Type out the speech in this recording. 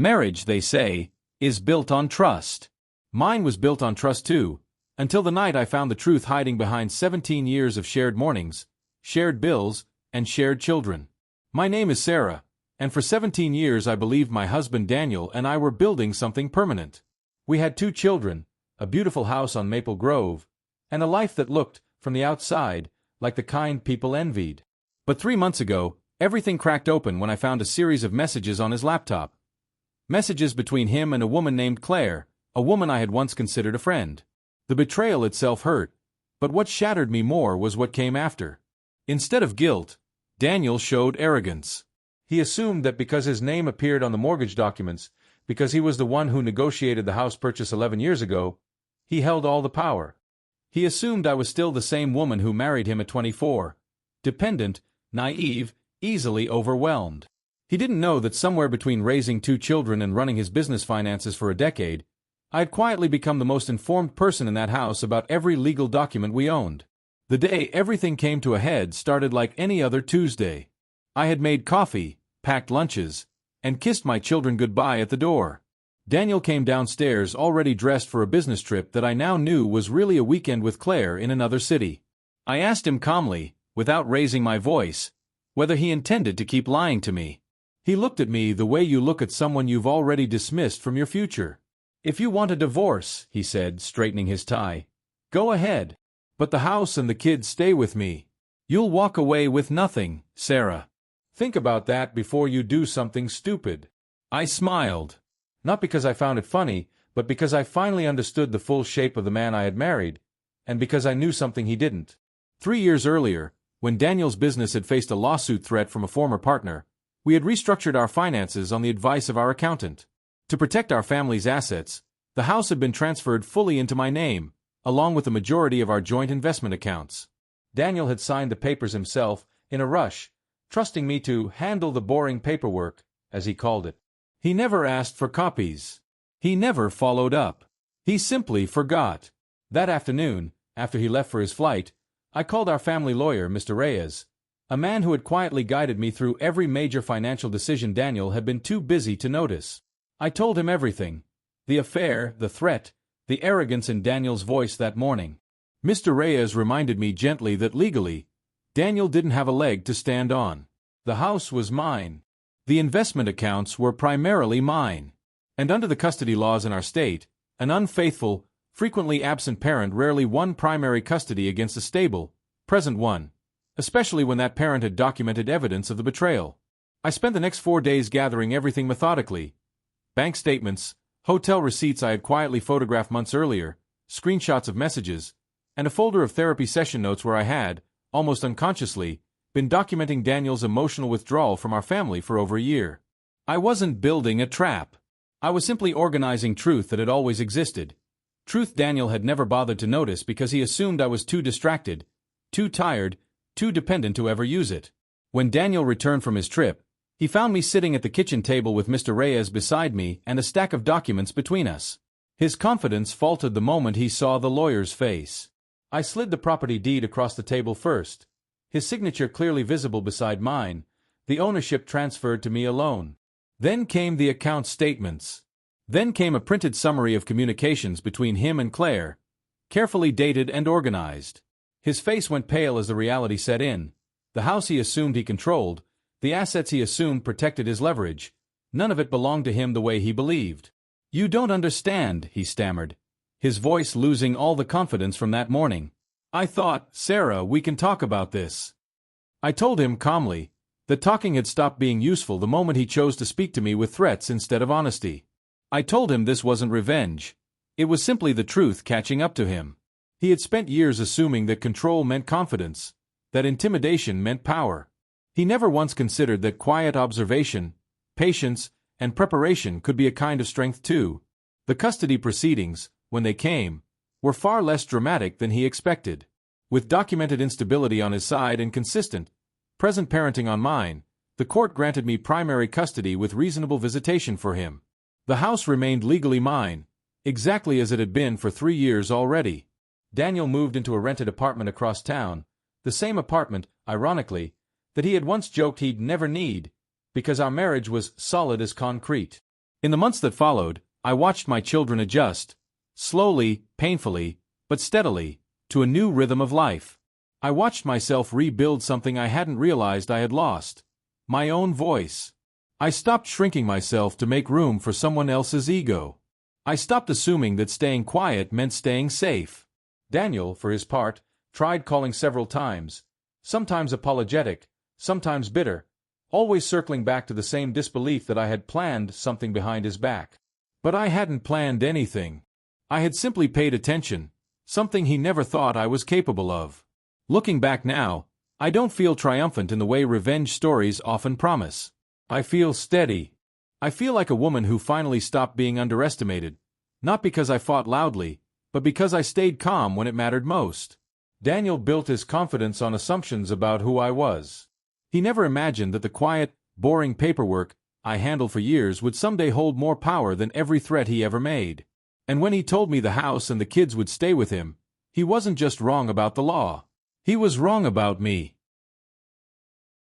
Marriage, they say, is built on trust. Mine was built on trust too, until the night I found the truth hiding behind 17 years of shared mornings, shared bills, and shared children. My name is Sarah, and for 17 years I believed my husband Daniel and I were building something permanent. We had 2 children, a beautiful house on Maple Grove, and a life that looked, from the outside, like the kind people envied. But 3 months ago, everything cracked open when I found a series of messages on his laptop. Messages between him and a woman named Claire, a woman I had once considered a friend. The betrayal itself hurt, but what shattered me more was what came after. Instead of guilt, Daniel showed arrogance. He assumed that because his name appeared on the mortgage documents, because he was the one who negotiated the house purchase 11 years ago, he held all the power. He assumed I was still the same woman who married him at 24, dependent, naive, easily overwhelmed. He didn't know that somewhere between raising 2 children and running his business finances for a decade, I had quietly become the most informed person in that house about every legal document we owned. The day everything came to a head started like any other Tuesday. I had made coffee, packed lunches, and kissed my children goodbye at the door. Daniel came downstairs already dressed for a business trip that I now knew was really a weekend with Claire in another city. I asked him calmly, without raising my voice, whether he intended to keep lying to me. He looked at me the way you look at someone you've already dismissed from your future. "If you want a divorce," he said, straightening his tie, "go ahead. But the house and the kids stay with me. You'll walk away with nothing, Sarah. Think about that before you do something stupid." I smiled. Not because I found it funny, but because I finally understood the full shape of the man I had married, and because I knew something he didn't. 3 years earlier, when Daniel's business had faced a lawsuit threat from a former partner, we had restructured our finances on the advice of our accountant. To protect our family's assets, the house had been transferred fully into my name, along with the majority of our joint investment accounts. Daniel had signed the papers himself, in a rush, trusting me to handle the boring paperwork, as he called it. He never asked for copies. He never followed up. He simply forgot. That afternoon, after he left for his flight, I called our family lawyer, Mr. Reyes, a man who had quietly guided me through every major financial decision Daniel had been too busy to notice. I told him everything. The affair, the threat, the arrogance in Daniel's voice that morning. Mr. Reyes reminded me gently that legally, Daniel didn't have a leg to stand on. The house was mine. The investment accounts were primarily mine. And under the custody laws in our state, an unfaithful, frequently absent parent rarely won primary custody against a stable, present one, especially when that parent had documented evidence of the betrayal. I spent the next 4 days gathering everything methodically. Bank statements, hotel receipts I had quietly photographed months earlier, screenshots of messages, and a folder of therapy session notes where I had, almost unconsciously, been documenting Daniel's emotional withdrawal from our family for over a year. I wasn't building a trap. I was simply organizing truth that had always existed. Truth Daniel had never bothered to notice because he assumed I was too distracted, too tired, too dependent to ever use it. When Daniel returned from his trip, he found me sitting at the kitchen table with Mr. Reyes beside me and a stack of documents between us. His confidence faltered the moment he saw the lawyer's face. I slid the property deed across the table first, his signature clearly visible beside mine, the ownership transferred to me alone. Then came the account statements. Then came a printed summary of communications between him and Claire, carefully dated and organized. His face went pale as the reality set in. The house he assumed he controlled, the assets he assumed protected his leverage, none of it belonged to him the way he believed. "You don't understand," he stammered, his voice losing all the confidence from that morning. "I thought, Sarah, we can talk about this." I told him calmly that talking had stopped being useful the moment he chose to speak to me with threats instead of honesty. I told him this wasn't revenge. It was simply the truth catching up to him. He had spent years assuming that control meant confidence, that intimidation meant power. He never once considered that quiet observation, patience, and preparation could be a kind of strength too. The custody proceedings, when they came, were far less dramatic than he expected. With documented instability on his side and consistent, present parenting on mine, the court granted me primary custody with reasonable visitation for him. The house remained legally mine, exactly as it had been for 3 years already. Daniel moved into a rented apartment across town, the same apartment, ironically, that he had once joked he'd never need, because our marriage was solid as concrete. In the months that followed, I watched my children adjust, slowly, painfully, but steadily, to a new rhythm of life. I watched myself rebuild something I hadn't realized I had lost: my own voice. I stopped shrinking myself to make room for someone else's ego. I stopped assuming that staying quiet meant staying safe. Daniel, for his part, tried calling several times, sometimes apologetic, sometimes bitter, always circling back to the same disbelief that I had planned something behind his back. But I hadn't planned anything. I had simply paid attention, something he never thought I was capable of. Looking back now, I don't feel triumphant in the way revenge stories often promise. I feel steady. I feel like a woman who finally stopped being underestimated, not because I fought loudly, but because I stayed calm when it mattered most. Daniel built his confidence on assumptions about who I was. He never imagined that the quiet, boring paperwork I handled for years would someday hold more power than every threat he ever made. And when he told me the house and the kids would stay with him, he wasn't just wrong about the law. He was wrong about me.